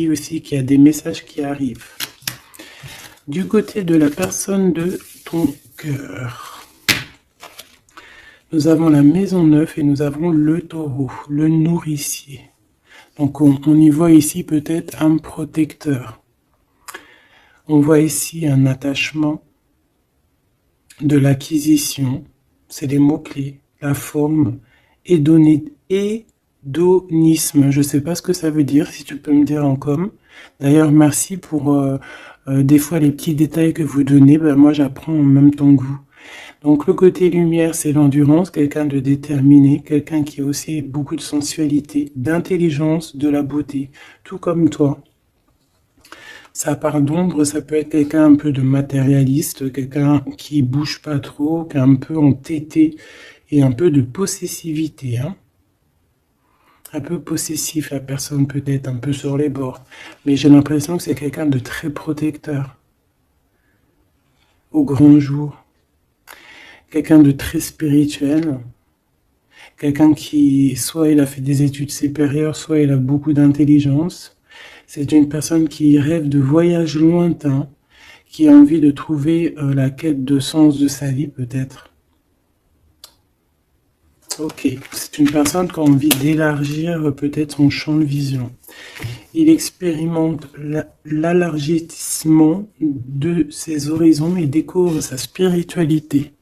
Et aussi qu'il y a des messages qui arrivent. Du côté de la personne de ton cœur, nous avons la maison 9 et nous avons le taureau, le nourricier. Donc on y voit ici peut-être un protecteur. On voit ici un attachement, de l'acquisition, c'est les mots-clés, la forme, hédonisme. Je ne sais pas ce que ça veut dire, si tu peux me dire en com. D'ailleurs, merci pour des fois les petits détails que vous donnez. Ben, moi, j'apprends en même temps que vous. Donc, le côté lumière, c'est l'endurance, quelqu'un de déterminé, quelqu'un qui a aussi beaucoup de sensualité, d'intelligence, de la beauté, tout comme toi. Ça parle d'ombre, ça peut être quelqu'un un peu de matérialiste, quelqu'un qui bouge pas trop, qui est un peu entêté et un peu de possessivité. Hein. Un peu possessif, la personne peut-être un peu sur les bords. Mais j'ai l'impression que c'est quelqu'un de très protecteur. Au grand jour. Quelqu'un de très spirituel. Quelqu'un qui, soit il a fait des études supérieures, soit il a beaucoup d'intelligence. C'est une personne qui rêve de voyages lointains, qui a envie de trouver la quête de sens de sa vie, peut-être. Ok, c'est une personne qui a envie d'élargir peut-être son champ de vision. Il expérimente l'élargissement de ses horizons et découvre sa spiritualité.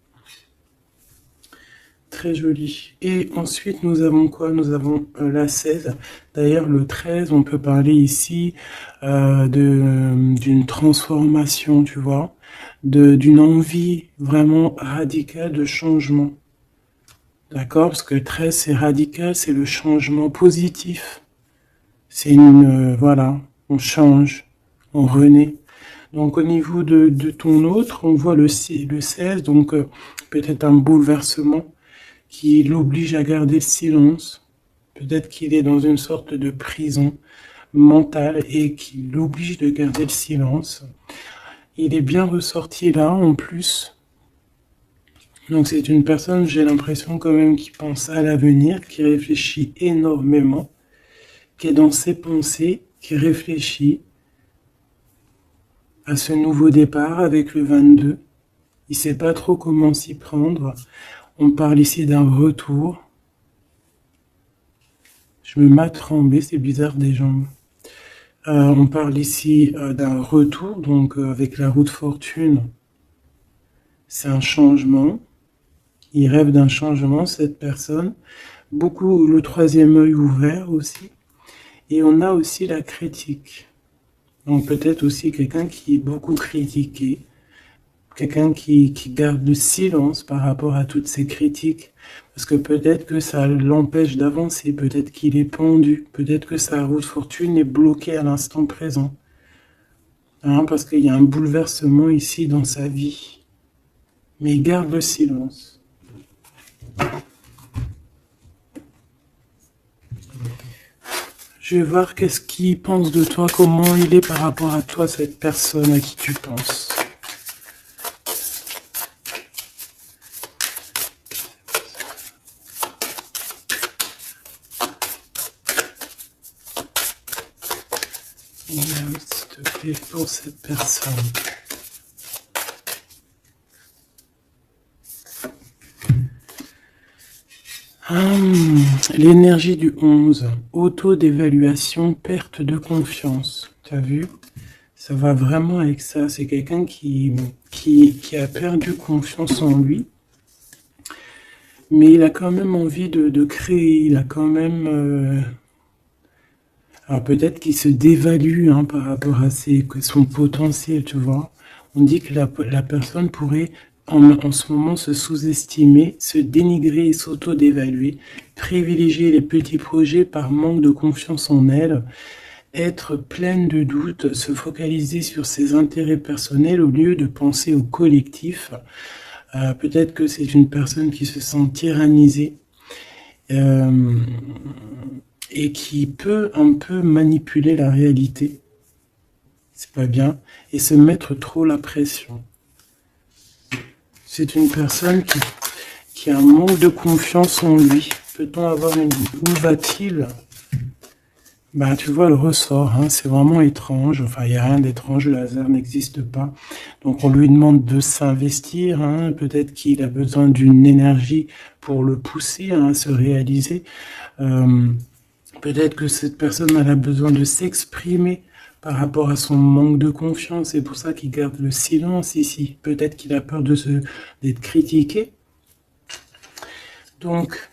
Très joli. Et ensuite, nous avons quoi? Nous avons la 16. D'ailleurs, le 13, on peut parler ici d'une transformation, tu vois, d'une envie vraiment radicale de changement. D'accord? Parce que le 13, c'est radical, c'est le changement positif. C'est voilà, on change, on renaît. Donc, au niveau de ton autre, on voit le 16, donc peut-être un bouleversement qui l'oblige à garder le silence. Peut-être qu'il est dans une sorte de prison mentale et qui l'oblige de garder le silence. Il est bien ressorti là, en plus. Donc c'est une personne, j'ai l'impression quand même, qui pense à l'avenir, qui réfléchit énormément, qui est dans ses pensées, qui réfléchit à ce nouveau départ avec le 22. Il sait pas trop comment s'y prendre. On parle ici d'un retour. Je me mets à trembler, c'est bizarre des jambes. On parle ici d'un retour, donc avec la roue de fortune. C'est un changement. Il rêve d'un changement, cette personne. Beaucoup le troisième œil ouvert aussi. Et on a aussi la critique. Donc peut-être aussi quelqu'un qui est beaucoup critiqué. Quelqu'un qui garde le silence par rapport à toutes ces critiques. Parce que peut-être que ça l'empêche d'avancer, peut-être qu'il est pendu, peut-être que sa roue de fortune est bloquée à l'instant présent. Hein, parce qu'il y a un bouleversement ici dans sa vie. Mais il garde le silence. Je vais voir qu'est-ce qu'il pense de toi, comment il est par rapport à toi, cette personne à qui tu penses. S'il te plaît, pour cette personne. L'énergie du 11, auto-d'évaluation, perte de confiance. T'as vu? Ça va vraiment avec ça. C'est quelqu'un qui a perdu confiance en lui. Mais il a quand même envie de créer. Il a quand même... Alors peut-être qu'il se dévalue par rapport à son potentiel, tu vois. On dit que la personne pourrait en ce moment se sous-estimer, se dénigrer et s'auto-dévaluer, privilégier les petits projets par manque de confiance en elle, être pleine de doutes, se focaliser sur ses intérêts personnels au lieu de penser au collectif. Peut-être que c'est une personne qui se sent tyrannisée et qui peut un peu manipuler la réalité. C'est pas bien. Et se mettre trop la pression. C'est une personne qui a un manque de confiance en lui. Peut-on avoir où va-t-il? Bah, tu vois le ressort, hein, c'est vraiment étrange. Enfin, il n'y a rien d'étrange, le hasard n'existe pas. Donc, on lui demande de s'investir, hein. Peut-être qu'il a besoin d'une énergie pour le pousser, hein, à se réaliser. Euh, Peut-être que cette personne elle a besoin de s'exprimer par rapport à son manque de confiance. C'est pour ça qu'il garde le silence ici. Peut-être qu'il a peur d'être critiqué. Donc,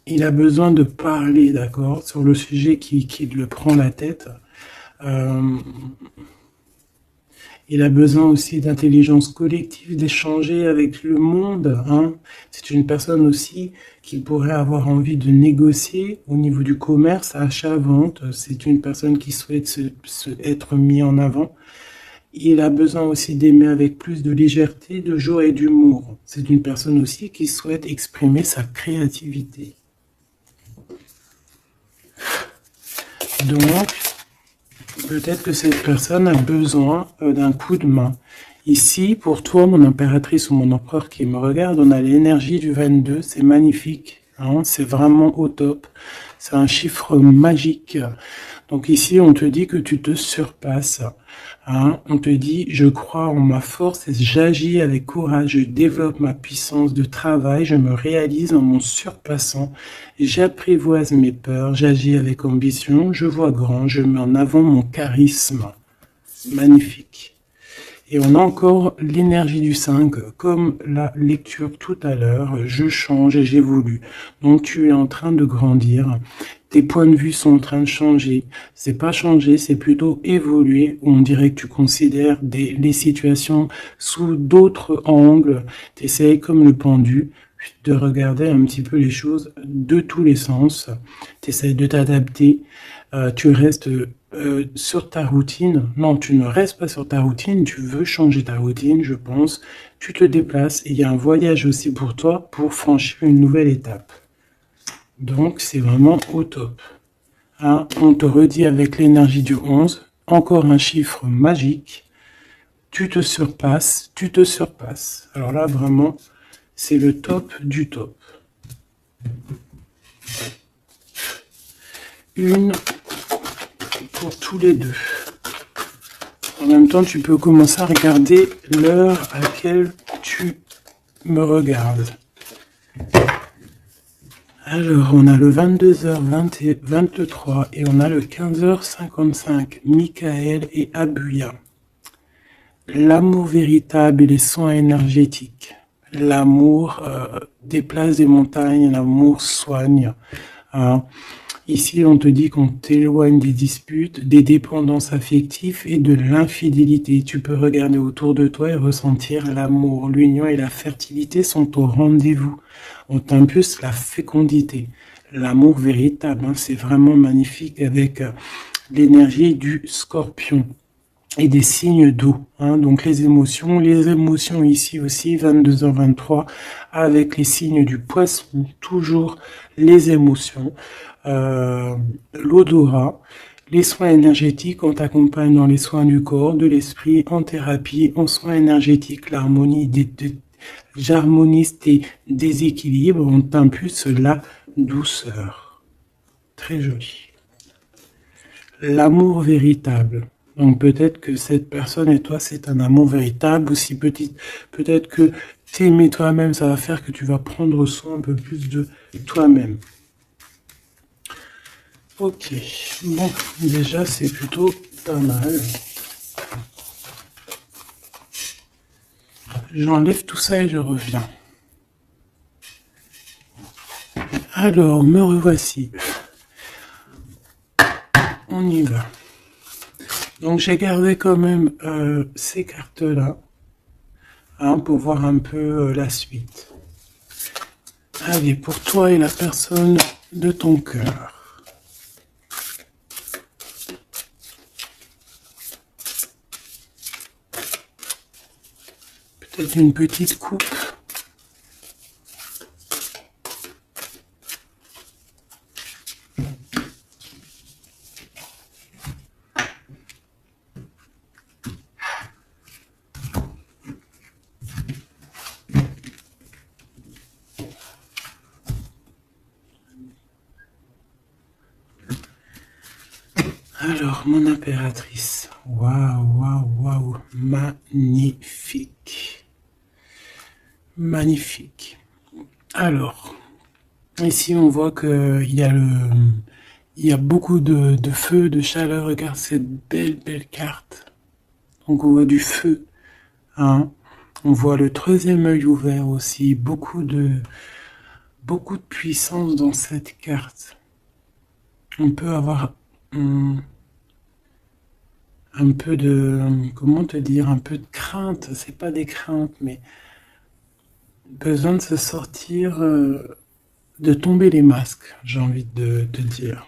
il a besoin de parler, d'accord, sur le sujet qui le prend la tête. Euh, il a besoin aussi d'intelligence collective, d'échanger avec le monde, hein. C'est une personne aussi qui pourrait avoir envie de négocier au niveau du commerce, achat-vente. C'est une personne qui souhaite être mis en avant. Il a besoin aussi d'aimer avec plus de légèreté, de joie et d'humour. C'est une personne aussi qui souhaite exprimer sa créativité. Donc, peut-être que cette personne a besoin d'un coup de main. Ici, pour toi, mon impératrice ou mon empereur qui me regarde, on a l'énergie du 22, c'est magnifique, hein, c'est vraiment au top. C'est un chiffre magique. Donc ici, on te dit que tu te surpasses. Hein. On te dit, je crois en ma force et j'agis avec courage, je développe ma puissance de travail, je me réalise en mon surpassant, j'apprivoise mes peurs, j'agis avec ambition, je vois grand, je mets en avant mon charisme. Magnifique. Et on a encore l'énergie du 5, comme la lecture tout à l'heure, je change et j'évolue. Donc tu es en train de grandir, tes points de vue sont en train de changer. C'est pas changer, c'est plutôt évoluer. On dirait que tu considères les situations sous d'autres angles. Tu essayes comme le pendu de regarder un petit peu les choses de tous les sens. Tu essayes de t'adapter. Tu restes sur ta routine. Non, tu ne restes pas sur ta routine. Tu veux changer ta routine, je pense. Tu te déplaces et il y a un voyage aussi pour toi pour franchir une nouvelle étape. Donc, c'est vraiment au top. Hein, on te redit avec l'énergie du 11, encore un chiffre magique. Tu te surpasses, tu te surpasses. Alors là, vraiment, c'est le top du top. Une pour tous les deux. En même temps, tu peux commencer à regarder l'heure à laquelle tu me regardes. Alors, on a le 22h23 et on a le 15h55. Michael et Abuya. L'amour véritable et les soins énergétiques. L'amour déplace des montagnes, l'amour soigne. Hein. Ici, on te dit qu'on t'éloigne des disputes, des dépendances affectives et de l'infidélité. Tu peux regarder autour de toi et ressentir l'amour. L'union et la fertilité sont au rendez-vous. On t'impulse la fécondité. L'amour véritable, hein, c'est vraiment magnifique avec l'énergie du scorpion et des signes d'eau. Hein, donc les émotions ici aussi, 22h23, avec les signes du poisson, toujours les émotions. L'odorat, les soins énergétiques, on t'accompagne dans les soins du corps, de l'esprit, en thérapie, en soins énergétiques, j'harmonise tes déséquilibres, on t'impulse la douceur. Très joli. L'amour véritable. Donc peut-être que cette personne et toi, c'est un amour véritable, aussi peut-être que t'aimer toi-même, ça va faire que tu vas prendre soin un peu plus de toi-même. Ok, bon, déjà c'est plutôt pas mal. J'enlève tout ça et je reviens. Alors, me revoici. On y va. Donc j'ai gardé quand même ces cartes-là, hein, pour voir un peu la suite. Allez, pour toi et la personne de ton cœur. Peut-être une petite coupe. Alors, mon impératrice. Waouh, waouh, waouh. Magnifique. Magnifique. Alors, ici, on voit qu'il y a il y a beaucoup de feu, de chaleur. Regarde cette belle, belle carte. Donc, on voit du feu. Hein. On voit le troisième œil ouvert aussi. Beaucoup de puissance dans cette carte. On peut avoir un peu de, comment te dire, un peu de crainte. C'est pas des craintes, mais besoin de se sortir, de tomber les masques, j'ai envie de te dire.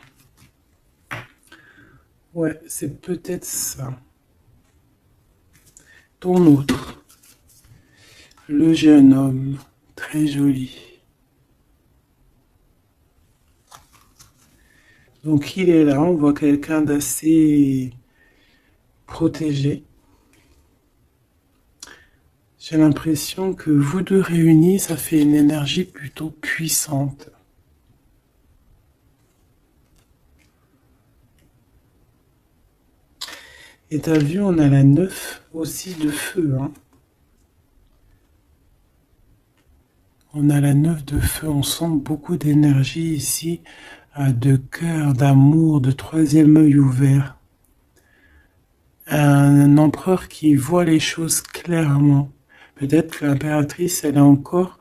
Ouais, c'est peut-être ça. Ton autre, le jeune homme, très joli. Donc il est là, on voit quelqu'un d'assez protégé. J'ai l'impression que vous deux réunis, ça fait une énergie plutôt puissante. Et t'as vu, on a la 9 aussi de feu. Hein. On a la 9 de feu, on sent beaucoup d'énergie ici, de cœur, d'amour, de troisième œil ouvert. Un empereur qui voit les choses clairement. Peut-être que l'impératrice, elle est encore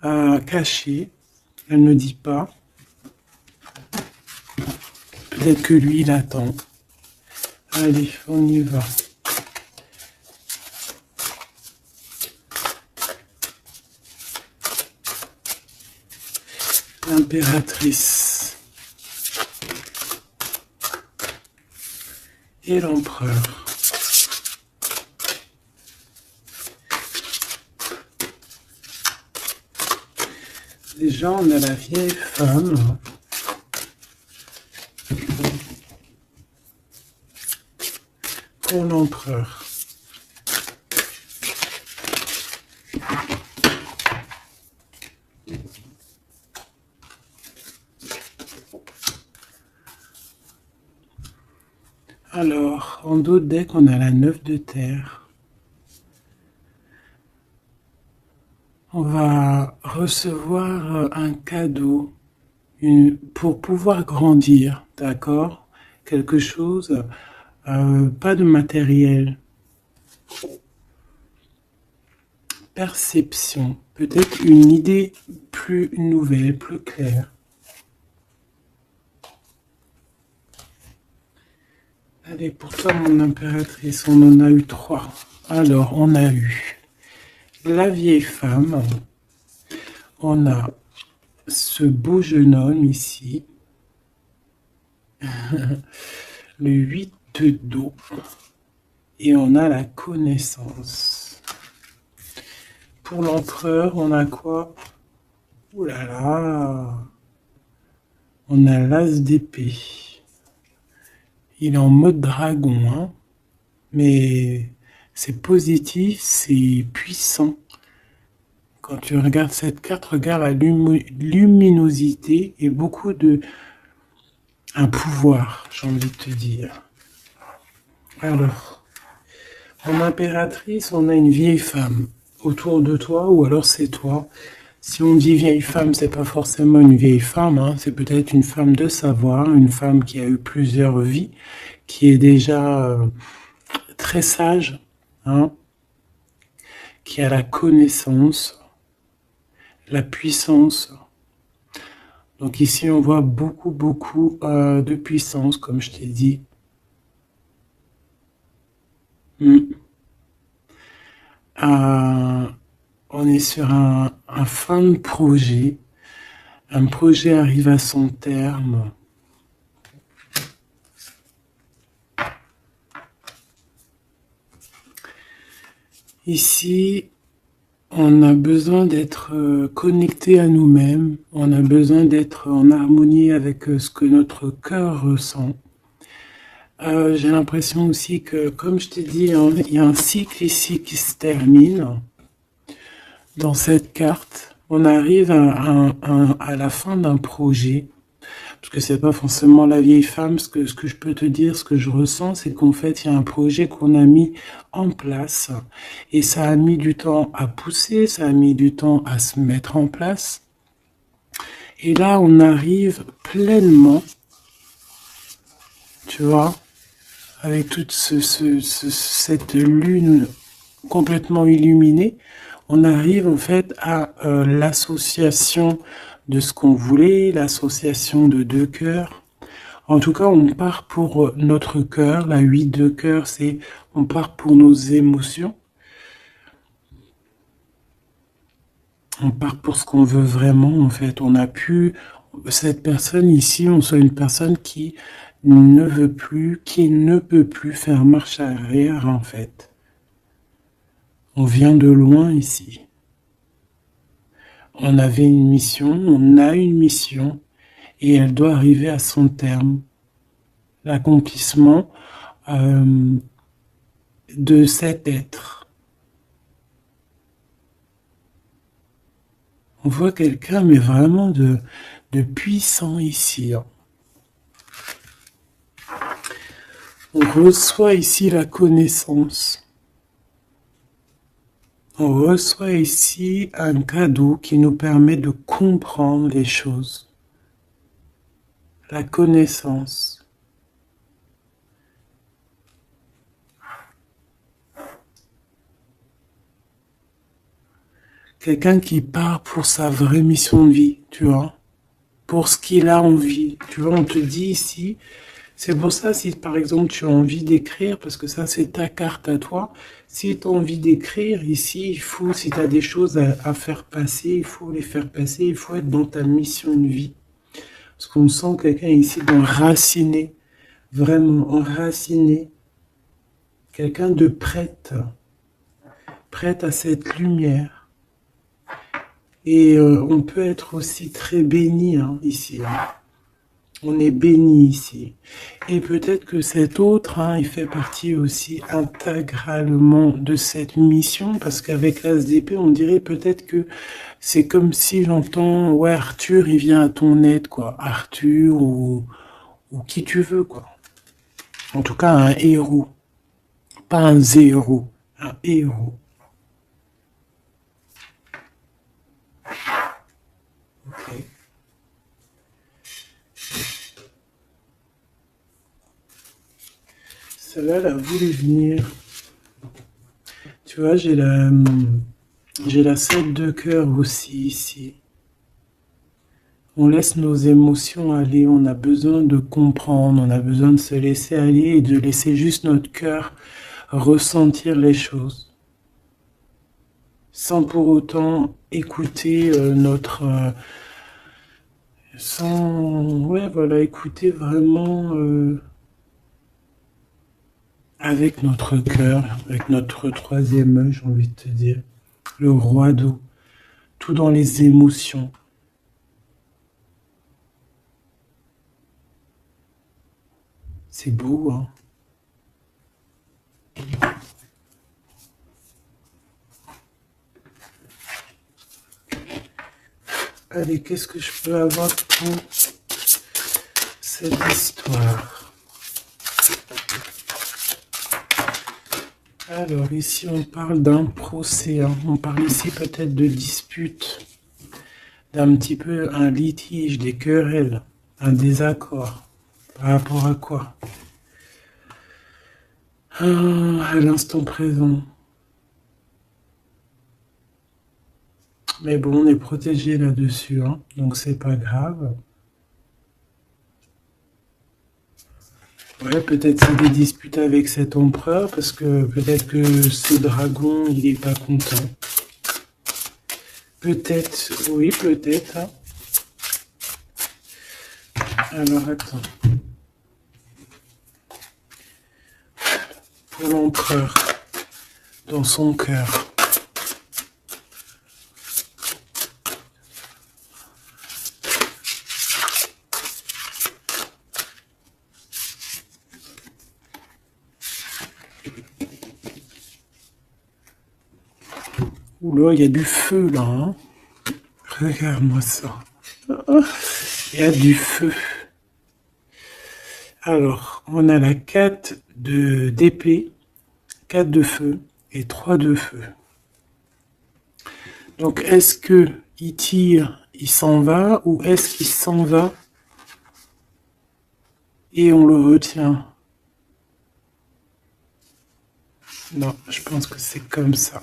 cachée, elle ne dit pas. Peut-être que lui, il attend. Allez, on y va. L'impératrice et l'empereur. Déjà, on a la vieille femme. Pour l'empereur. Alors, en d'autres decks, on a la 9 de terre. On va recevoir un cadeau pour pouvoir grandir, d'accord? Quelque chose, pas de matériel. Perception, peut-être une idée plus nouvelle, plus claire. Allez, pour toi, mon impératrice, on en a eu 3. Alors, on a eu la vieille femme. On a ce beau jeune homme ici. Le 8 de dos. Et on a la connaissance. Pour l'empereur, on a quoi? Ouh là là! On a l'as d'épée. Il est en mode dragon, hein, mais c'est positif, c'est puissant. Quand tu regardes cette carte, regarde la luminosité et beaucoup un pouvoir, j'ai envie de te dire. Alors, en impératrice, on a une vieille femme autour de toi, ou alors c'est toi. Si on dit vieille femme, c'est pas forcément une vieille femme, hein, c'est peut-être une femme de savoir, une femme qui a eu plusieurs vies, qui est déjà très sage, hein, qui a la connaissance, la puissance. Donc ici, on voit beaucoup de puissance, comme je t'ai dit. On est sur un fin de projet. Un projet arrive à son terme. Ici, on a besoin d'être connecté à nous-mêmes. On a besoin d'être en harmonie avec ce que notre cœur ressent. J'ai l'impression aussi que, comme je t'ai dit, il y a un cycle ici qui se termine. Dans cette carte, on arrive à la fin d'un projet. parce que c'est pas forcément la vieille femme. Ce que je peux te dire, ce que je ressens, c'est qu'en fait, il y a un projet qu'on a mis en place et ça a mis du temps à pousser, ça a mis du temps à se mettre en place. Et là, on arrive pleinement, tu vois, avec toute cette lune complètement illuminée, on arrive en fait à l'association de ce qu'on voulait, l'association de deux cœurs. En tout cas, on part pour notre cœur. La 8 de cœur, c'est on part pour nos émotions. On part pour ce qu'on veut vraiment, en fait. On a pu, cette personne ici, on soit une personne qui ne veut plus, qui ne peut plus faire marche arrière, en fait. On vient de loin ici. On avait une mission, on a une mission, et elle doit arriver à son terme. L'accomplissement de cet être. On voit quelqu'un, mais vraiment de puissant ici. On reçoit ici la connaissance. On reçoit ici un cadeau qui nous permet de comprendre les choses. La connaissance. Quelqu'un qui part pour sa vraie mission de vie, tu vois, pour ce qu'il a envie. Tu vois, on te dit ici, c'est pour ça si par exemple tu as envie d'écrire, parce que ça c'est ta carte à toi, si tu as envie d'écrire ici, il faut, si tu as des choses à faire passer, il faut les faire passer, il faut être dans ta mission de vie. Parce qu'on sent quelqu'un ici d'enraciné, vraiment enraciné, quelqu'un de prête à cette lumière. Et on peut être aussi très béni ici. On est béni ici. Et peut-être que cet autre, il fait partie aussi intégralement de cette mission, parce qu'avec l'As d'épée, on dirait peut-être que c'est comme si j'entends, ouais, Arthur, il vient à ton aide, quoi. Arthur ou qui tu veux, quoi. En tout cas, un héros. Pas un zéro, un héros. Ok. Celle-là, elle a voulu venir. Tu vois, j'ai la 7 de cœur aussi ici. On laisse nos émotions aller, on a besoin de comprendre, on a besoin de se laisser aller et de laisser juste notre cœur ressentir les choses. Sans pour autant écouter écouter vraiment avec notre cœur, avec notre troisième œil, j'ai envie de te dire, le roi d'eau, tout dans les émotions. C'est beau, hein? Allez, qu'est-ce que je peux avoir pour cette histoire? Alors, ici, on parle d'un procès. On parle ici peut-être de dispute, d'un petit peu un litige, des querelles, un désaccord. Par rapport à quoi? À l'instant présent. Mais bon, on est protégé là-dessus, donc c'est pas grave. Ouais, peut-être c'est des disputes avec cet empereur, parce que peut-être que ce dragon, il est pas content. Peut-être, oui, peut-être. Alors, attends. Pour l'empereur, dans son cœur. Oula, il y a du feu là. Regarde-moi ça. Il y a du feu. Alors, on a la 4 d'épée, 4 de feu et 3 de feu. Donc, est-ce que il tire, il s'en va, ou est-ce qu'il s'en va et on le retient? Non, je pense que c'est comme ça.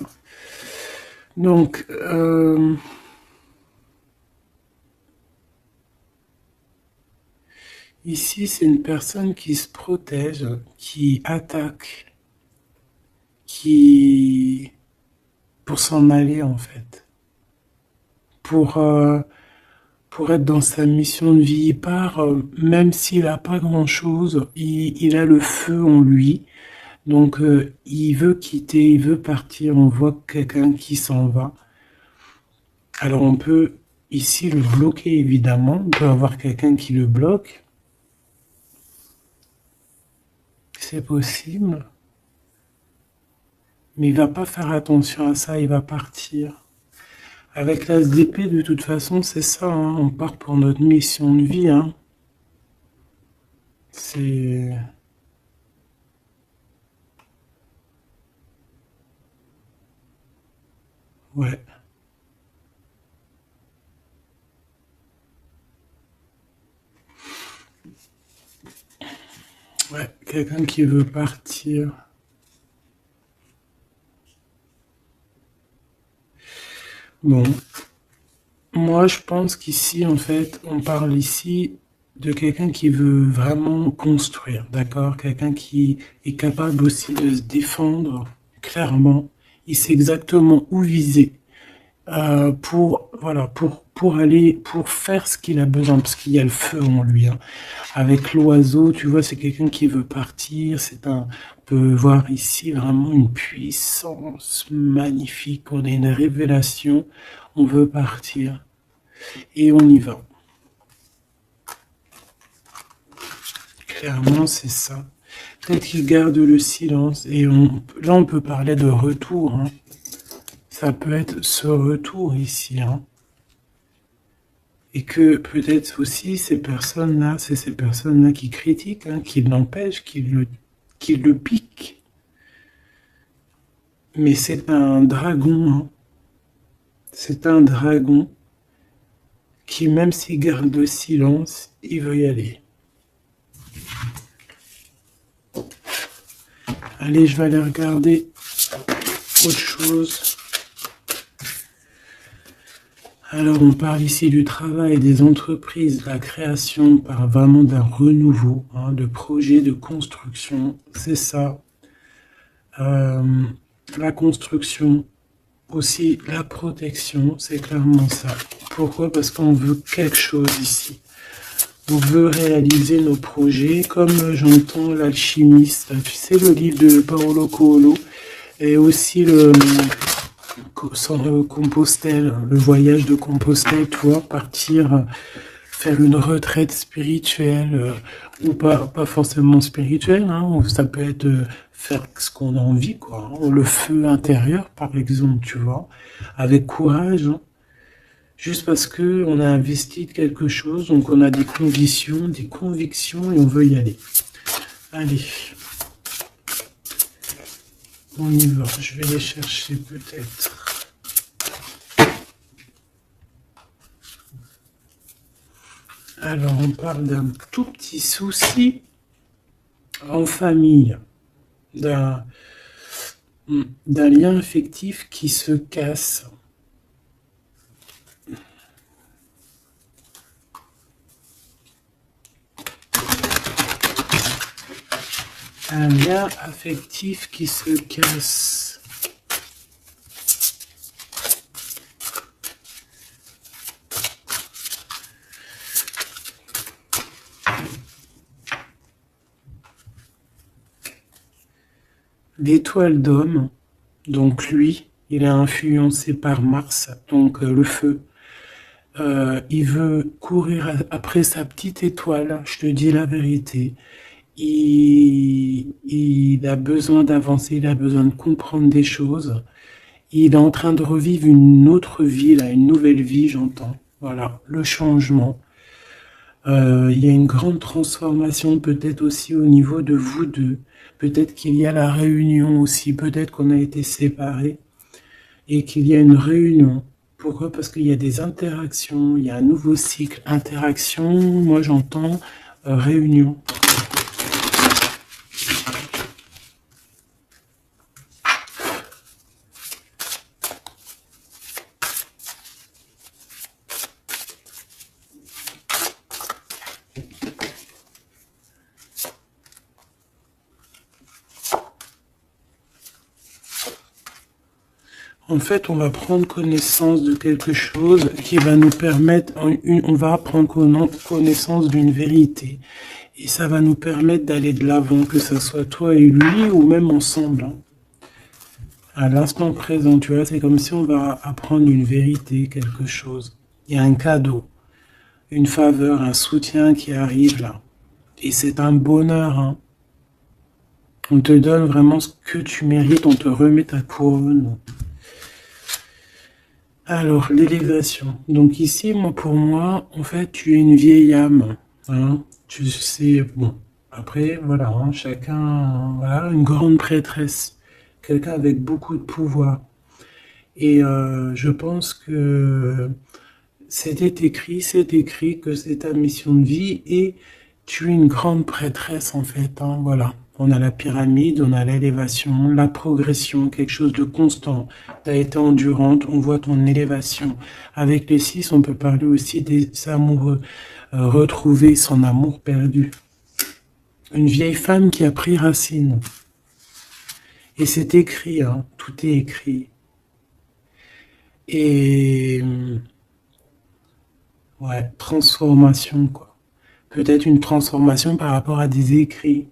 Donc, ici, c'est une personne qui se protège, qui attaque, qui... pour s'en aller, en fait. Pour, euh, pour être dans sa mission de vie. Il part, même s'il n'a pas grand-chose, il a le feu en lui. Donc, il veut quitter, il veut partir. On voit quelqu'un qui s'en va. Alors, on peut ici le bloquer, évidemment. On peut avoir quelqu'un qui le bloque. C'est possible. Mais il va pas faire attention à ça, il va partir. Avec l'as d'épée, de toute façon, c'est ça, hein, on part pour notre mission de vie. Hein. C'est... Ouais. Ouais, quelqu'un qui veut partir. Bon, moi je pense qu'ici, en fait, on parle ici de quelqu'un qui veut vraiment construire, d'accord? Quelqu'un qui est capable aussi de se défendre clairement. Il sait exactement où viser. Pour voilà pour faire ce qu'il a besoin parce qu'il y a le feu en lui hein. Avec l'oiseau tu vois c'est quelqu'un qui veut partir on peut voir ici vraiment une puissance magnifique, on a une révélation, on veut partir et on y va clairement c'est ça. Peut-être qu'il garde le silence et là on peut parler de retour hein. Ça peut être ce retour ici, hein. Et que peut-être aussi ces personnes-là, c'est ces personnes-là qui critiquent, hein, qui l'empêchent, qui le piquent. Mais c'est un dragon, hein. C'est un dragon qui, même s'il garde le silence, il veut y aller. Allez, je vais aller regarder autre chose. Alors, on parle ici du travail des entreprises, de la création par vraiment d'un renouveau, hein, de projets de construction, c'est ça. La construction, aussi la protection, c'est clairement ça. Pourquoi? Parce qu'on veut quelque chose ici. On veut réaliser nos projets, comme j'entends l'alchimiste, tu sais, le livre de Paolo Coelho, et aussi Compostelle, le voyage de Compostelle, tu vois, partir faire une retraite spirituelle, ou pas forcément spirituelle, hein, ça peut être faire ce qu'on a envie, quoi, hein, le feu intérieur, par exemple, tu vois, avec courage, hein, juste parce que on a investi de quelque chose, donc on a des conditions, des convictions, et on veut y aller. Allez. On y va, je vais les chercher peut-être. Alors, on parle d'un tout petit souci en famille, d'un lien affectif qui se casse. Un lien affectif qui se casse. L'étoile d'homme, donc lui, il est influencé par Mars, donc le feu. Il veut courir après sa petite étoile, je te dis la vérité. Il a besoin d'avancer, il a besoin de comprendre des choses. Il est en train de revivre une autre vie, là, une nouvelle vie, j'entends. Voilà, le changement. Il y a une grande transformation peut-être aussi au niveau de vous deux. Peut-être qu'il y a la réunion aussi, peut-être qu'on a été séparés et qu'il y a une réunion. Pourquoi? Parce qu'il y a des interactions, il y a un nouveau cycle. Interaction, moi j'entends réunion. En fait, on va prendre connaissance de quelque chose qui va nous permettre, on va prendre connaissance d'une vérité. Et ça va nous permettre d'aller de l'avant, que ce soit toi et lui ou même ensemble. Hein. À l'instant présent, tu vois, c'est comme si on va apprendre une vérité, quelque chose. Il y a un cadeau, une faveur, un soutien qui arrive là. Et c'est un bonheur. Hein. On te donne vraiment ce que tu mérites, on te remet ta couronne. Alors, l'élévation. Donc ici, moi, pour moi, en fait, tu es une vieille âme. Hein. Tu sais, bon, après, voilà, hein, chacun, voilà, une grande prêtresse. Quelqu'un avec beaucoup de pouvoir. Et je pense que c'est écrit que c'est ta mission de vie et tu es une grande prêtresse en fait. Hein, voilà. On a la pyramide, on a l'élévation, la progression, quelque chose de constant. Tu as été endurante, on voit ton élévation. Avec les 6, on peut parler aussi des amoureux. Retrouver son amour perdu. Une vieille femme qui a pris racine. Et c'est écrit, hein, tout est écrit. Et ouais, transformation, quoi. Peut-être une transformation par rapport à des écrits,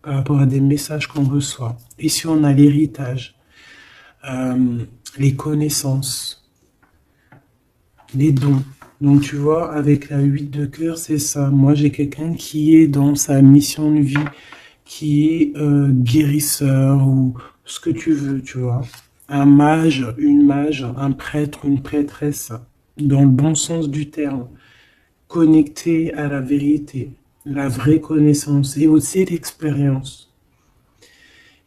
par rapport à des messages qu'on reçoit. Ici, on a l'héritage, les connaissances, les dons. Donc, tu vois, avec la 8 de cœur, c'est ça. Moi, j'ai quelqu'un qui est dans sa mission de vie, qui est guérisseur ou ce que tu veux, tu vois. Un mage, un prêtre, une prêtresse, dans le bon sens du terme. Connecté à la vérité, la vraie connaissance et aussi l'expérience.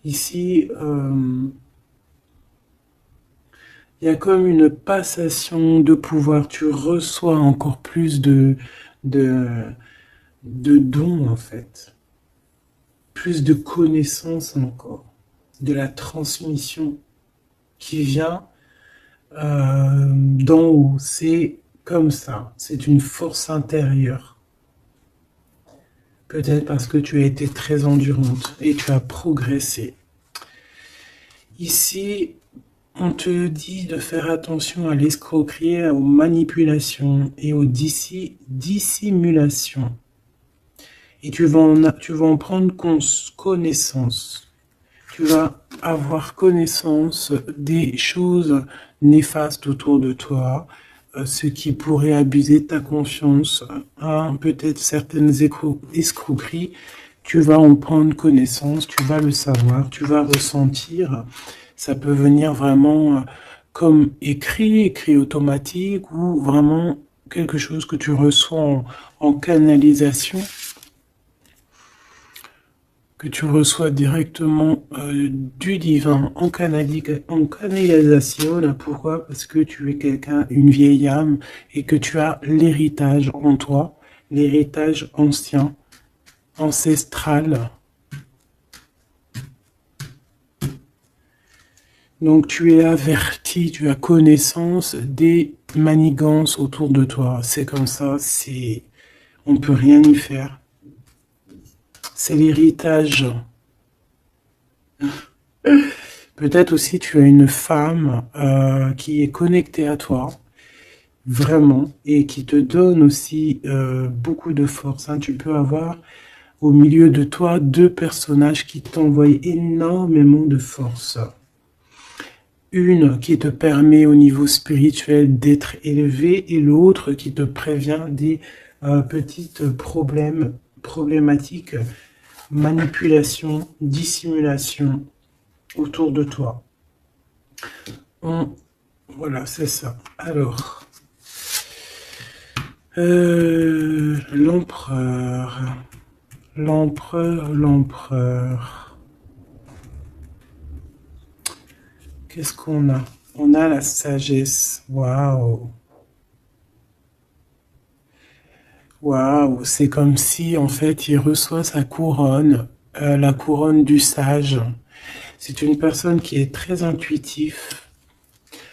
Ici, il y a comme une passation de pouvoir. Tu reçois encore plus de, de dons, en fait. Plus de connaissances encore. De la transmission qui vient d'en haut. C'est comme ça. C'est une force intérieure. Peut-être parce que tu as été très endurante et tu as progressé. Ici, on te dit de faire attention à l'escroquerie, aux manipulations et aux dissimulations. Et tu vas en prendre connaissance. Tu vas avoir connaissance des choses néfastes autour de toi, ce qui pourrait abuser ta confiance, hein, peut-être certaines escroqueries. Tu vas en prendre connaissance, tu vas le savoir, tu vas ressentir. Ça peut venir vraiment comme écrit automatique ou vraiment quelque chose que tu reçois en canalisation, que tu reçois directement du divin en canalisation. Là, pourquoi? Parce que tu es quelqu'un, une vieille âme, et que tu as l'héritage en toi, l'héritage ancien, ancestral. Donc tu es averti, tu as connaissance des manigances autour de toi. C'est comme ça, on ne peut rien y faire. C'est l'héritage. Peut-être aussi tu as une femme qui est connectée à toi, vraiment, et qui te donne aussi beaucoup de force. Hein. Tu peux avoir au milieu de toi 2 personnages qui t'envoient énormément de force. Une qui te permet au niveau spirituel d'être élevé et l'autre qui te prévient des petites problématiques, manipulation, dissimulation autour de toi. Voilà, c'est ça. Alors, L'empereur. L'empereur. Qu'est-ce qu'on a? On a la sagesse. Waouh. Waouh. C'est comme si, en fait, il reçoit sa couronne, la couronne du sage. C'est une personne qui est très intuitif.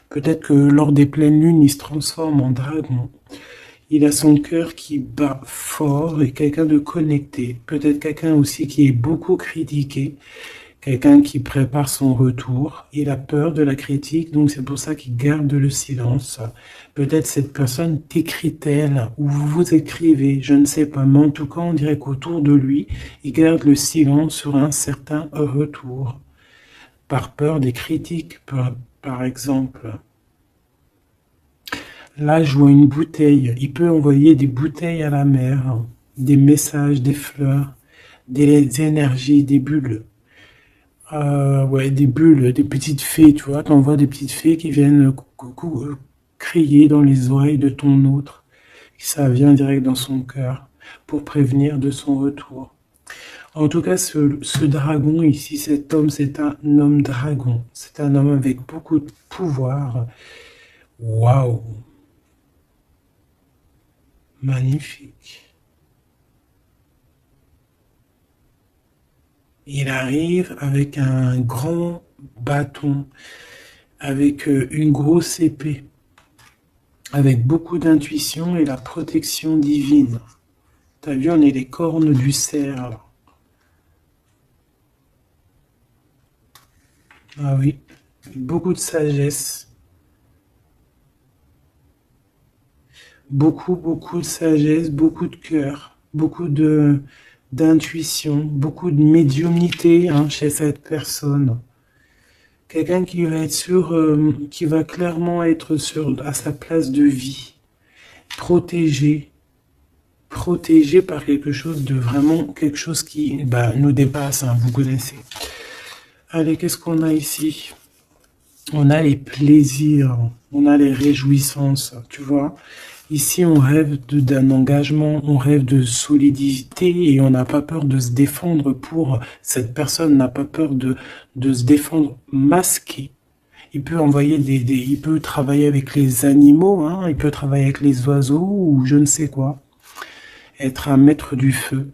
Peut-être que lors des pleines lunes, il se transforme en dragon. Il a son cœur qui bat fort et quelqu'un de connecté. Peut-être quelqu'un aussi qui est beaucoup critiqué. Quelqu'un qui prépare son retour. Il a peur de la critique, donc c'est pour ça qu'il garde le silence. Peut-être cette personne t'écrit-elle ou vous vous écrivez, je ne sais pas. Mais en tout cas, on dirait qu'autour de lui, il garde le silence sur un certain retour. Par peur des critiques, par exemple. Là, je vois une bouteille. Il peut envoyer des bouteilles à la mer, des messages, des fleurs, des énergies, des bulles. Ouais, des bulles, des petites fées, tu vois. T'envoies des petites fées qui viennent crier dans les oreilles de ton autre. Ça vient direct dans son cœur pour prévenir de son retour. En tout cas, ce dragon ici, cet homme, c'est un homme dragon. C'est un homme avec beaucoup de pouvoir. Waouh! Magnifique. Il arrive avec un grand bâton, avec une grosse épée, avec beaucoup d'intuition et la protection divine. T'as vu, on est les cornes du cerf. Ah oui, beaucoup de sagesse. Beaucoup de sagesse, beaucoup de cœur, beaucoup de d'intuition, beaucoup de médiumnité chez cette personne. Quelqu'un qui va être qui va clairement être à sa place de vie, protégé, protégé par quelque chose de vraiment, quelque chose qui nous dépasse, vous connaissez. Allez, qu'est-ce qu'on a ici? On a les plaisirs, on a les réjouissances, tu vois. Ici, on rêve d'un engagement, on rêve de solidité et on n'a pas peur de se défendre cette personne n'a pas peur de se défendre masqué. Il peut envoyer il peut travailler avec les animaux, il peut travailler avec les oiseaux ou je ne sais quoi. Être un maître du feu.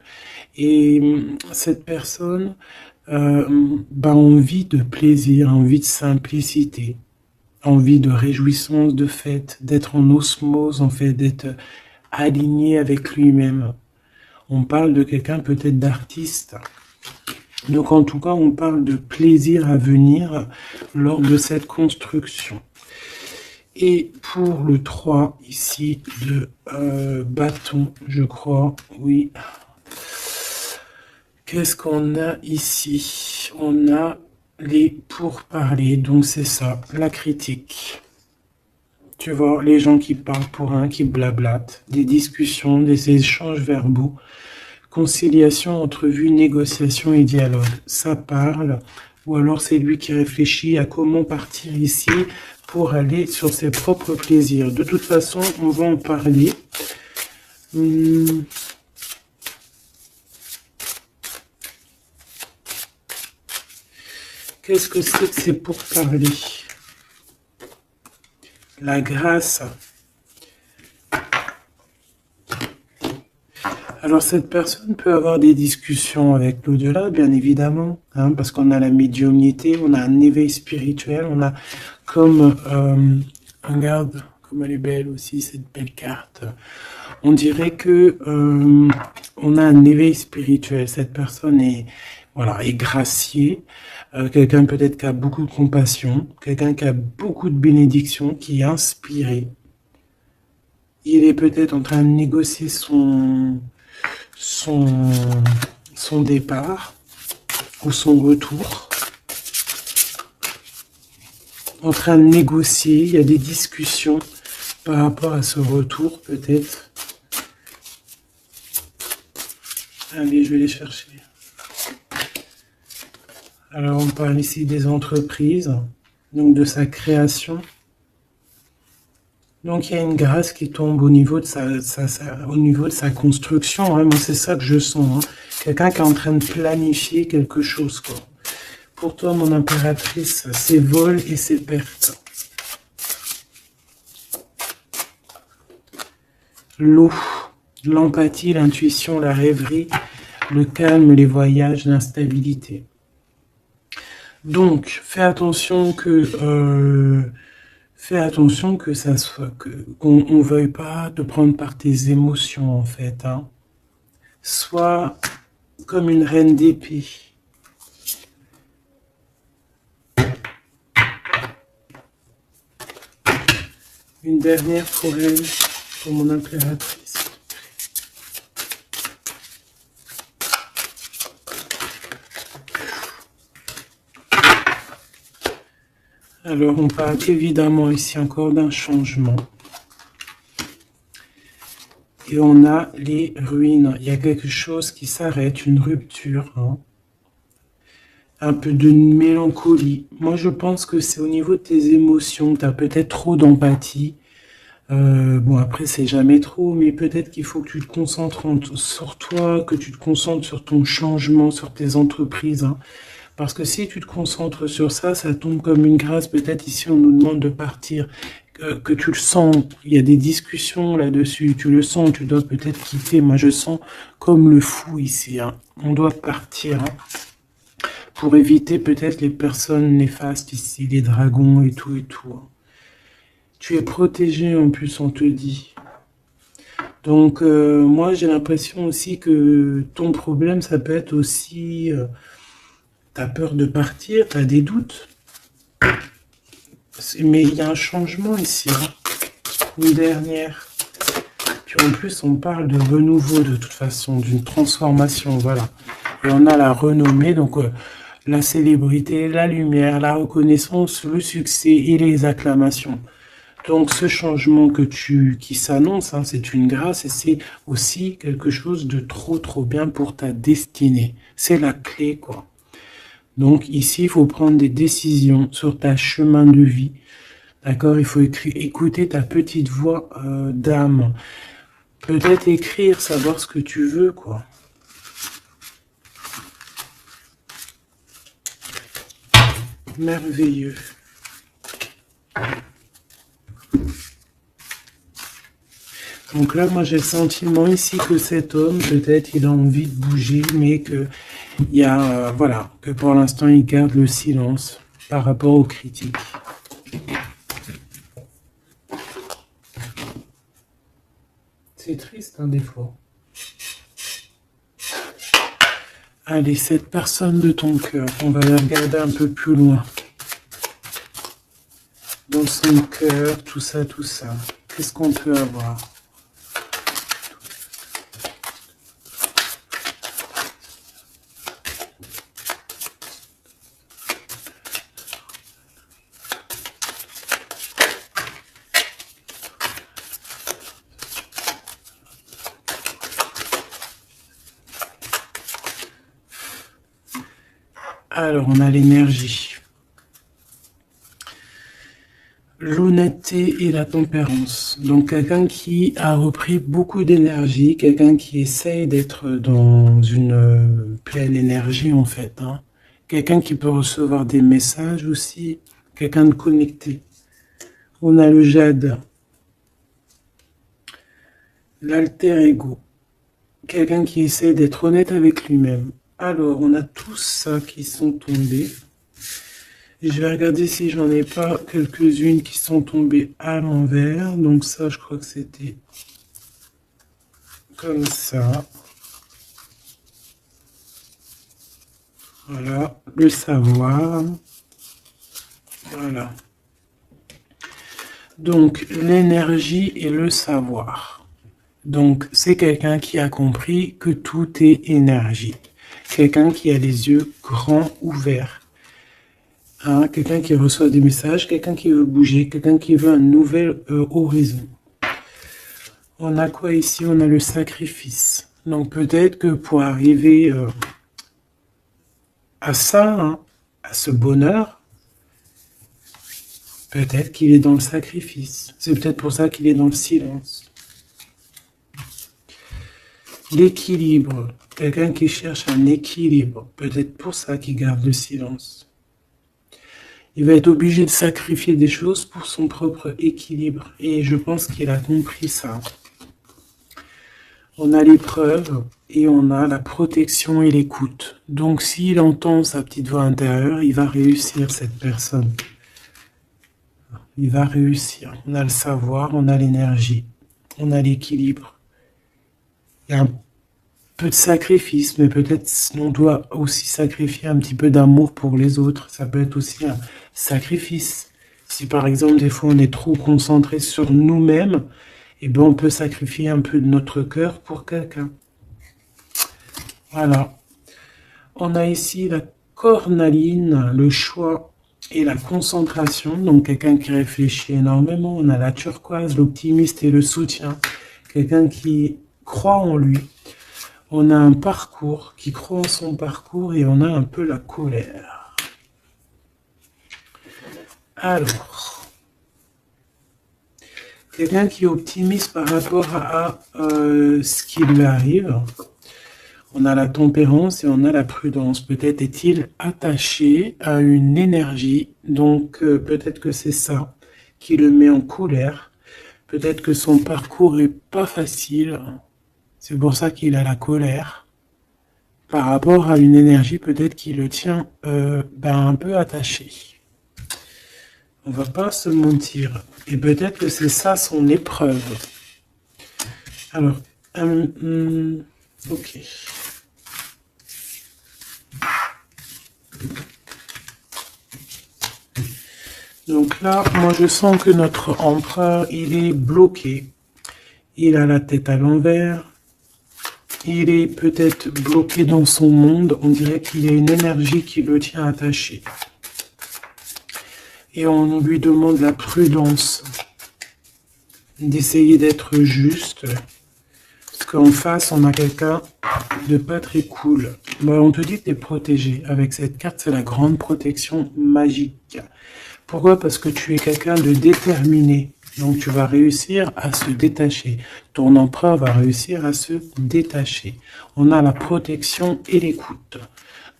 Et cette personne, envie de plaisir, envie de simplicité, envie de réjouissance, de fête, d'être en osmose, en fait, d'être aligné avec lui-même. On parle de quelqu'un peut-être d'artiste. Donc en tout cas, on parle de plaisir à venir lors de cette construction. Et pour le 3 ici de bâton, je crois, oui. Qu'est-ce qu'on a ici? On a les pourparlers, donc c'est ça, la critique. Tu vois, les gens qui parlent pour un, qui blablatent, des discussions, des échanges verbaux, conciliation, entrevue, négociation et dialogue. Ça parle, ou alors c'est lui qui réfléchit à comment partir ici pour aller sur ses propres plaisirs. De toute façon, on va en parler. Qu'est-ce que c'est que ces pourparlers? La grâce. Alors cette personne peut avoir des discussions avec l'au-delà, bien évidemment, parce qu'on a la médiumnité, on a un éveil spirituel, on a comme, regarde comme elle est belle aussi cette belle carte. On dirait que on a un éveil spirituel. Cette personne est est graciée, quelqu'un peut-être qui a beaucoup de compassion, quelqu'un qui a beaucoup de bénédiction, qui est inspiré. Il est peut-être en train de négocier son départ ou son retour. En train de négocier, il y a des discussions par rapport à ce retour peut-être. Allez, je vais les chercher. Alors on parle ici des entreprises, donc de sa création. Donc il y a une grâce qui tombe au niveau de au niveau de sa construction, hein. Moi c'est ça que je sens, hein. Quelqu'un qui est en train de planifier quelque chose, quoi. Pour toi, mon impératrice, c'est vol et c'est perte. L'eau, l'empathie, l'intuition, la rêverie, le calme, les voyages, l'instabilité. Donc, fais attention que ça soit qu'on on veuille pas te prendre par tes émotions en fait, hein. Sois comme une reine d'épée. Une dernière pour elle, pour mon impératrice. Alors, on parle évidemment ici encore d'un changement. Et on a les ruines. Il y a quelque chose qui s'arrête, une rupture, hein. Un peu de mélancolie. Moi, je pense que c'est au niveau de tes émotions. Tu as peut-être trop d'empathie. Bon, après, c'est jamais trop, mais peut-être qu'il faut que tu te concentres sur toi, que tu te concentres sur ton changement, sur tes entreprises, hein. Parce que si tu te concentres sur ça, ça tombe comme une grâce. Peut-être ici, on nous demande de partir, que tu le sens. Il y a des discussions là-dessus. Tu le sens, tu dois peut-être quitter. Moi, je sens comme le fou ici, hein. On doit partir, hein, pour éviter peut-être les personnes néfastes ici, les dragons et tout, hein. Tu es protégé en plus, on te dit. Donc, moi, j'ai l'impression aussi que ton problème, ça peut être aussi... t'as peur de partir, t'as des doutes. Mais il y a un changement ici, hein. Une dernière. Puis en plus, on parle de renouveau de toute façon, d'une transformation, voilà. Et on a la renommée, donc la célébrité, la lumière, la reconnaissance, le succès et les acclamations. Donc ce changement qui s'annonce, hein, c'est une grâce et c'est aussi quelque chose de trop bien pour ta destinée. C'est la clé, quoi. Donc ici, il faut prendre des décisions sur ta chemin de vie. D'accord? Il faut écouter ta petite voix d'âme. Peut-être écrire, savoir ce que tu veux, quoi. Merveilleux. Donc là, moi, j'ai le sentiment ici que cet homme, peut-être, il a envie de bouger, mais que il y a, voilà, que pour l'instant, il garde le silence par rapport aux critiques. C'est triste, hein, des fois. Allez, cette personne de ton cœur, on va la regarder un peu plus loin. Dans son cœur, tout ça. Qu'est-ce qu'on peut avoir ? Alors, on a l'énergie, l'honnêteté et la tempérance. Donc, quelqu'un qui a repris beaucoup d'énergie, quelqu'un qui essaye d'être dans une pleine énergie, en fait, hein. Quelqu'un qui peut recevoir des messages aussi, quelqu'un de connecté. On a le jade, l'alter ego, quelqu'un qui essaie d'être honnête avec lui-même. Alors, on a tous ça qui sont tombés. Et je vais regarder si j'en ai pas quelques-unes qui sont tombées à l'envers. Donc ça, je crois que c'était comme ça. Voilà, le savoir. Voilà. Donc, l'énergie et le savoir. Donc, c'est quelqu'un qui a compris que tout est énergie. Quelqu'un qui a les yeux grands ouverts. Hein, quelqu'un qui reçoit des messages, quelqu'un qui veut bouger, quelqu'un qui veut un nouvel horizon. On a quoi ici? On a le sacrifice. Donc peut-être que pour arriver à ça, hein, à ce bonheur, Peut-être qu'il est dans le sacrifice. C'est peut-être pour ça qu'il est dans le silence. L'équilibre. Quelqu'un qui cherche un équilibre. Peut-être pour ça qu'il garde le silence. Il va être obligé de sacrifier des choses pour son propre équilibre. Et je pense qu'il a compris ça. On a l'épreuve et on a la protection et l'écoute. Donc s'il entend sa petite voix intérieure, il va réussir, cette personne. Il va réussir. On a le savoir, on a l'énergie, on a l'équilibre. Il y a un peu de sacrifice, mais peut-être on doit aussi sacrifier un petit peu d'amour pour les autres. Ça peut être aussi un sacrifice. Si par exemple, des fois, on est trop concentré sur nous-mêmes, eh ben, on peut sacrifier un peu de notre cœur pour quelqu'un. Voilà. On a ici la cornaline, le choix et la concentration. Donc, quelqu'un qui réfléchit énormément. On a la turquoise, l'optimiste et le soutien. Quelqu'un qui croit en lui. On a un parcours, qui croit en son parcours, et on a un peu la colère. Alors, quelqu'un qui est optimiste par rapport à ce qui lui arrive. On a la tempérance et on a la prudence. Peut-être est-il attaché à une énergie, donc peut-être que c'est ça qui le met en colère. Peut-être que son parcours est pas facile. C'est pour ça qu'il a la colère. Par rapport à une énergie, peut-être qui le tient un peu attaché. On va pas se mentir. Et peut-être que c'est ça son épreuve. Alors, ok. Donc là, moi je sens que notre empereur, il est bloqué. Il a la tête à l'envers. Il est peut-être bloqué dans son monde. On dirait qu'il y a une énergie qui le tient attaché. Et on lui demande la prudence. D'essayer d'être juste. Parce qu'en face, on a quelqu'un de pas très cool. Bon, on te dit que tu es protégé. Avec cette carte, c'est la grande protection magique. Pourquoi? Parce que tu es quelqu'un de déterminé. Donc tu vas réussir à se détacher. Ton empereur va réussir à se détacher. On a la protection et l'écoute.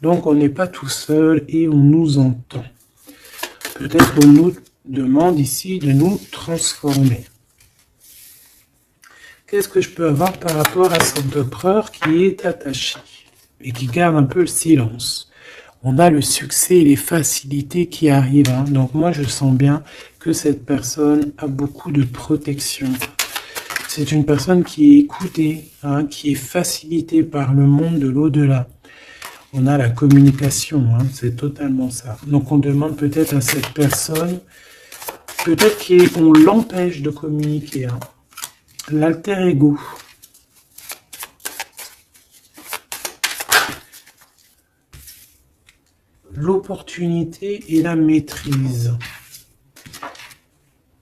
Donc on n'est pas tout seul et on nous entend. Peut-être qu'on nous demande ici de nous transformer. Qu'est-ce que je peux avoir par rapport à cet empereur qui est attaché et qui garde un peu le silence? On a le succès et les facilités qui arrivent. Hein. Donc moi, je sens bien que cette personne a beaucoup de protection. C'est une personne qui est écoutée, hein, qui est facilitée par le monde de l'au-delà. On a la communication, hein, c'est totalement ça. Donc on demande peut-être à cette personne, peut-être qu'on l'empêche de communiquer. Hein. L'alter ego. L'opportunité et la maîtrise.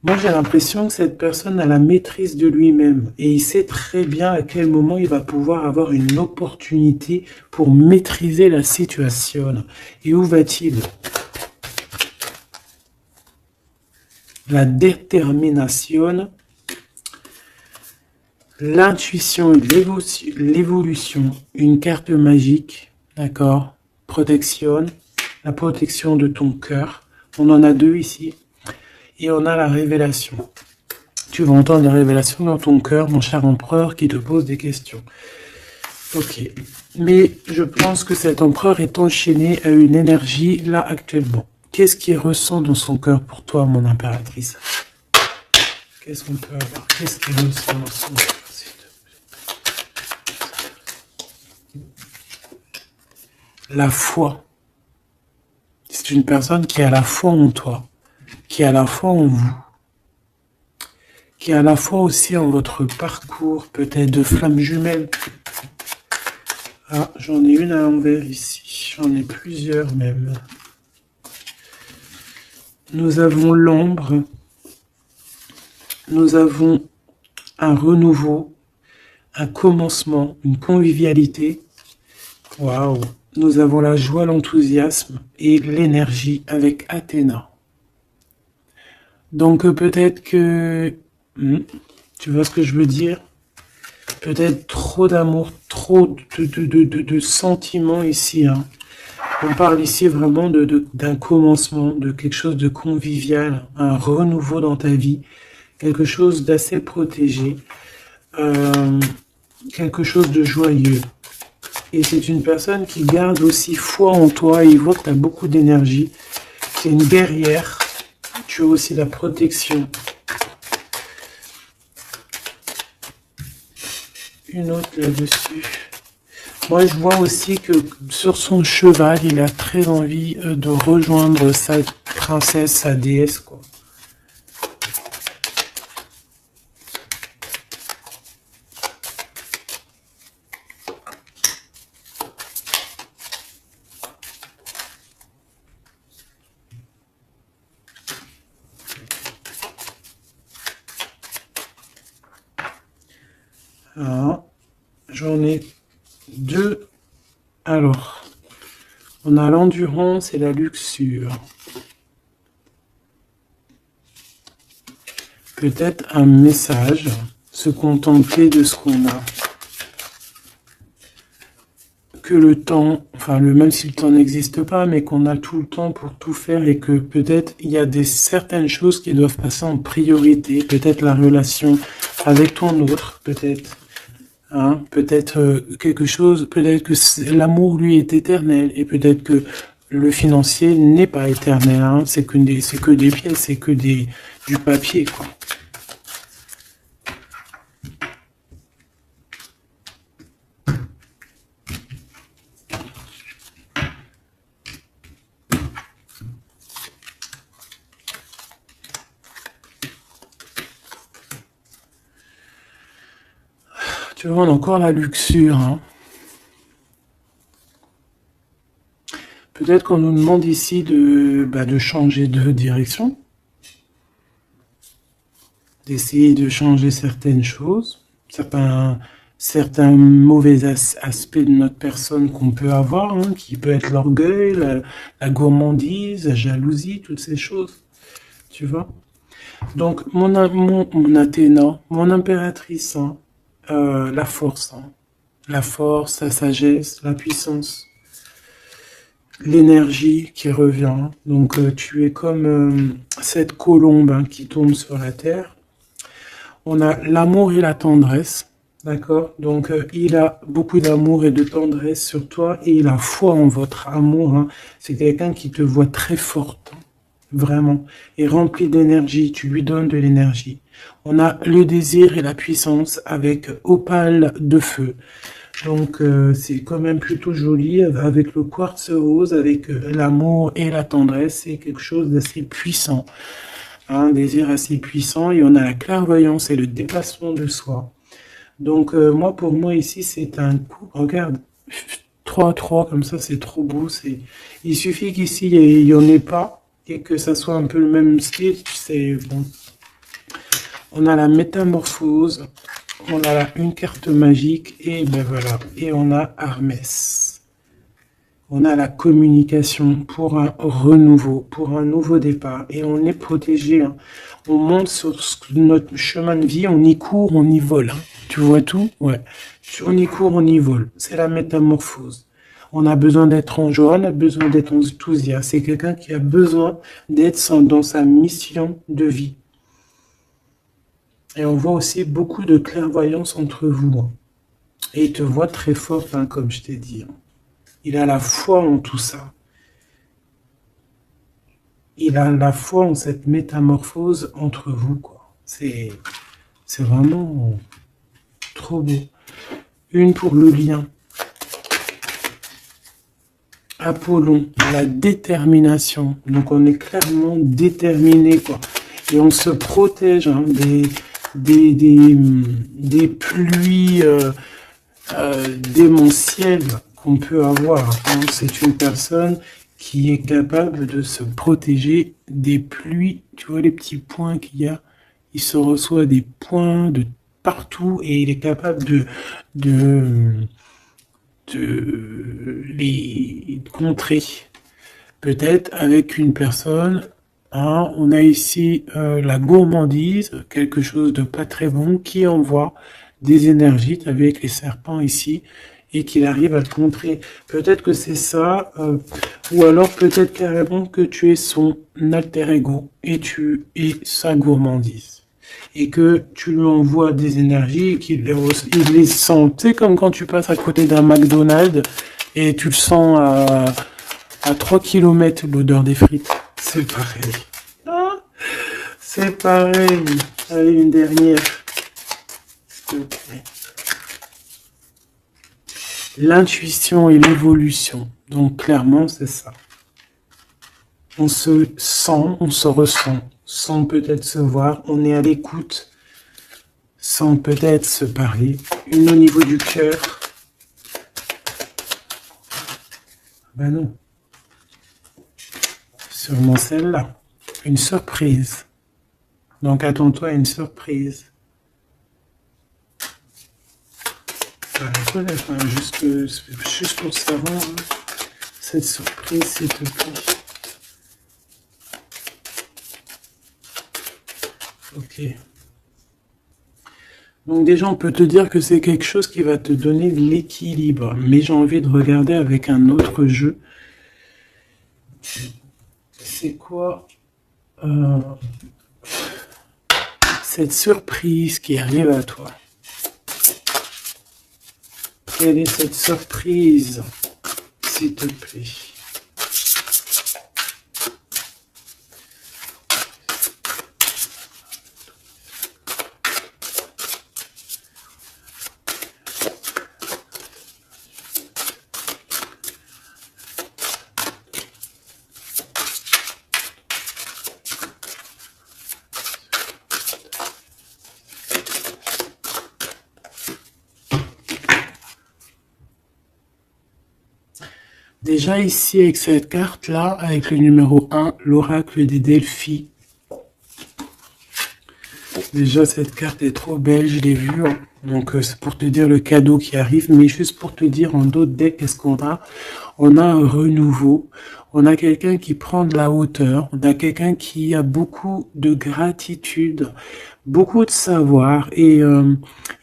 Moi, j'ai l'impression que cette personne a la maîtrise de lui-même et il sait très bien à quel moment il va pouvoir avoir une opportunité pour maîtriser la situation. Et où va-t-il? La détermination, l'intuition et l'évolution, une carte magique, d'accord? Protection. La protection de ton cœur. On en a deux ici. Et on a la révélation. Tu vas entendre les révélations dans ton cœur, mon cher empereur, qui te pose des questions. Ok. Mais je pense que cet empereur est enchaîné à une énergie là actuellement. Qu'est-ce qu'il ressent dans son cœur pour toi, mon impératrice? Qu'est-ce qu'on peut avoir? Qu'est-ce qu'il ressent dans son cœur? La foi. C'est une personne qui a la foi en toi, qui a la foi en vous, qui a la foi aussi en votre parcours, peut-être de flammes jumelles. Ah, j'en ai une à l'envers ici, j'en ai plusieurs même. Nous avons l'ombre, nous avons un renouveau, un commencement, une convivialité. Waouh! Nous avons la joie, l'enthousiasme et l'énergie avec Athéna. Donc peut-être que... tu vois ce que je veux dire? Peut-être trop d'amour, trop de sentiments ici, hein. On parle ici vraiment d'un commencement, de quelque chose de convivial, un renouveau dans ta vie, quelque chose d'assez protégé, euh, quelque chose de joyeux. Et c'est une personne qui garde aussi foi en toi, il voit que tu as beaucoup d'énergie, c'est une guerrière, tu as aussi la protection. Une autre là-dessus. Moi, je vois aussi que sur son cheval, il a très envie de rejoindre sa princesse, sa déesse, quoi. Ah, j'en ai deux. Alors, on a l'endurance et la luxure. Peut-être un message, se contenter de ce qu'on a. Que le temps, enfin même si le temps n'existe pas, mais qu'on a tout le temps pour tout faire et que peut-être il y a certaines choses qui doivent passer en priorité. Peut-être la relation avec ton autre, peut-être. Hein, peut-être quelque chose, peut-être que l'amour lui est éternel et peut-être que le financier n'est pas éternel. Hein, c'est que des pièces, c'est que du papier, quoi. Tu vois, on a encore la luxure. Hein. Peut-être qu'on nous demande ici de changer de direction, d'essayer de changer certaines choses, certains mauvais aspects de notre personne qu'on peut avoir, hein, qui peut être l'orgueil, la gourmandise, la jalousie, toutes ces choses, tu vois. Donc, mon Athéna, mon impératrice, hein, hein, la force, la sagesse, la puissance, l'énergie qui revient. Donc, tu es comme cette colombe, hein, qui tombe sur la terre. On a l'amour et la tendresse, d'accord? Donc, il a beaucoup d'amour et de tendresse sur toi et il a foi en votre amour. Hein. C'est quelqu'un qui te voit très forte, hein, vraiment, et rempli d'énergie. Tu lui donnes de l'énergie. On a le désir et la puissance avec opale de feu. Donc, c'est quand même plutôt joli avec le quartz rose, avec l'amour et la tendresse. C'est quelque chose d'assez puissant. Un désir assez puissant et on a la clairvoyance et le dépassement de soi. Donc moi, pour moi ici, c'est un coup, regarde, 3-3 comme ça, c'est trop beau. Il suffit qu'ici, il n'y en ait pas et que ça soit un peu le même style, c'est bon. On a la métamorphose, on a une carte magique et ben voilà, et on a Hermès. On a la communication pour un renouveau, pour un nouveau départ. Et on est protégé. Hein. On monte sur notre chemin de vie, on y court, on y vole. Hein. Tu vois tout? Ouais. On y court, on y vole. C'est la métamorphose. On a besoin d'être en joie, on a besoin d'être enthousiaste. C'est quelqu'un qui a besoin d'être dans sa mission de vie. Et on voit aussi beaucoup de clairvoyance entre vous. Hein. Et il te voit très forte, hein, comme je t'ai dit. Hein. Il a la foi en tout ça. Il a la foi en cette métamorphose entre vous, quoi. C'est vraiment trop beau. Une pour le lien. Apollon, la détermination. Donc on est clairement déterminé, quoi. Et on se protège hein, des pluies démentielles qu'on peut avoir. Hein. C'est une personne qui est capable de se protéger des pluies. Tu vois les petits points qu'il y a? Il se reçoit des points de partout et il est capable de les contrer. Peut-être avec une personne Hein, on a ici la gourmandise, quelque chose de pas très bon, qui envoie des énergies, tu as vu avec les serpents ici, et qu'il arrive à le contrer. Peut-être que c'est ça, ou alors peut-être carrément que tu es son alter ego, et tu es sa gourmandise. Et que tu lui envoies des énergies, et qu'il il les sent. C'est comme quand tu passes à côté d'un McDonald's, et tu le sens à 3 km l'odeur des frites. C'est pareil. Ah, c'est pareil. Allez, une dernière. S'il te plaît. L'intuition et l'évolution. Donc, clairement, c'est ça. On se sent, on se ressent, sans peut-être se voir. On est à l'écoute, sans peut-être se parler. Une au niveau du cœur. Ben non. Sûrement celle-là. Une surprise. Donc attends-toi à une surprise. Enfin, juste pour savoir cette surprise, s'il te plaît. Ok. Donc déjà, on peut te dire que c'est quelque chose qui va te donner de l'équilibre. Mais j'ai envie de regarder avec un autre jeu. C'est quoi cette surprise qui arrive à toi? Quelle est cette surprise, s'il te plaît? Déjà ici avec cette carte-là, avec le numéro 1, l'oracle des Delphi. Déjà cette carte est trop belle, je l'ai vue. Hein. Donc c'est pour te dire le cadeau qui arrive, mais juste pour te dire en d'autres decks, qu'est-ce qu'on a? On a un renouveau, on a quelqu'un qui prend de la hauteur, on a quelqu'un qui a beaucoup de gratitude, beaucoup de savoir, et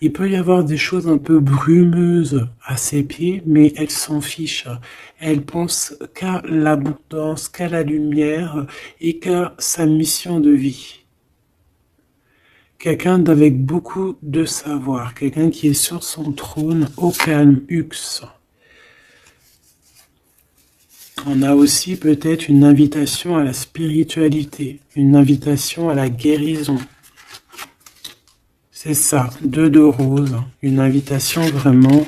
il peut y avoir des choses un peu brumeuses à ses pieds, mais elle s'en fiche. Elle pense qu'à l'abondance, qu'à la lumière et qu'à sa mission de vie. Quelqu'un d'avec beaucoup de savoir, quelqu'un qui est sur son trône au calme, Hux. On a aussi peut-être une invitation à la spiritualité, une invitation à la guérison. C'est ça, 2 de rose, une invitation vraiment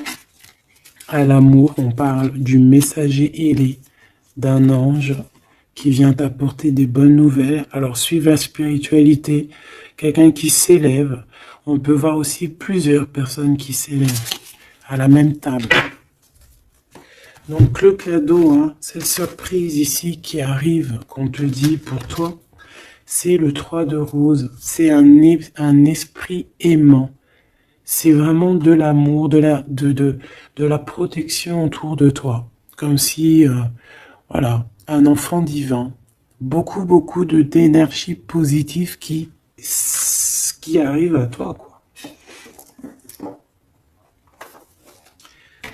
à l'amour. On parle du messager ailé, d'un ange qui vient t'apporter des bonnes nouvelles. Alors suivre la spiritualité, quelqu'un qui s'élève. On peut voir aussi plusieurs personnes qui s'élèvent à la même table. Donc le cadeau, hein, cette surprise ici qui arrive, qu'on te dit pour toi, c'est le 3 de rose. C'est un esprit aimant. C'est vraiment de l'amour, de la protection autour de toi. Comme si, voilà, un enfant divin. Beaucoup d'énergie positive qui arrive à toi, quoi.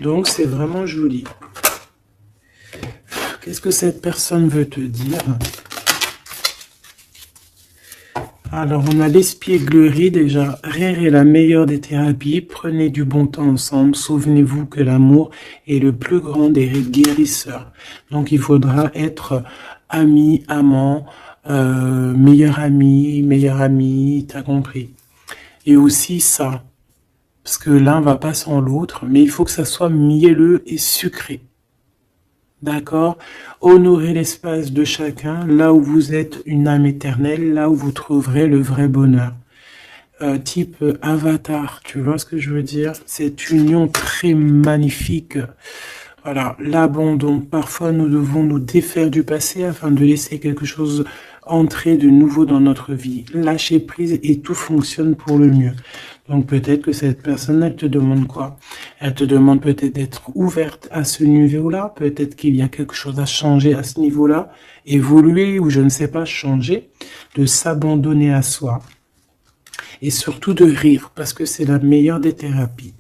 Donc c'est vraiment joli. Qu'est-ce que cette personne veut te dire? Alors, on a l'espièglerie déjà. Rire est la meilleure des thérapies. Prenez du bon temps ensemble. Souvenez-vous que l'amour est le plus grand des guérisseurs. Donc, il faudra être ami, amant, meilleur ami, t'as compris. Et aussi ça, parce que l'un va pas sans l'autre, mais il faut que ça soit mielleux et sucré. D'accord? Honorez l'espace de chacun, là où vous êtes une âme éternelle, là où vous trouverez le vrai bonheur. Type avatar, tu vois ce que je veux dire? Cette union très magnifique. Voilà, l'abandon. Parfois, nous devons nous défaire du passé afin de laisser quelque chose entrer de nouveau dans notre vie, lâcher prise et tout fonctionne pour le mieux. Donc peut-être que cette personne, elle te demande quoi? Elle te demande peut-être d'être ouverte à ce niveau-là, peut-être qu'il y a quelque chose à changer à ce niveau-là, évoluer ou je ne sais pas, changer, de s'abandonner à soi et surtout de rire parce que c'est la meilleure des thérapies.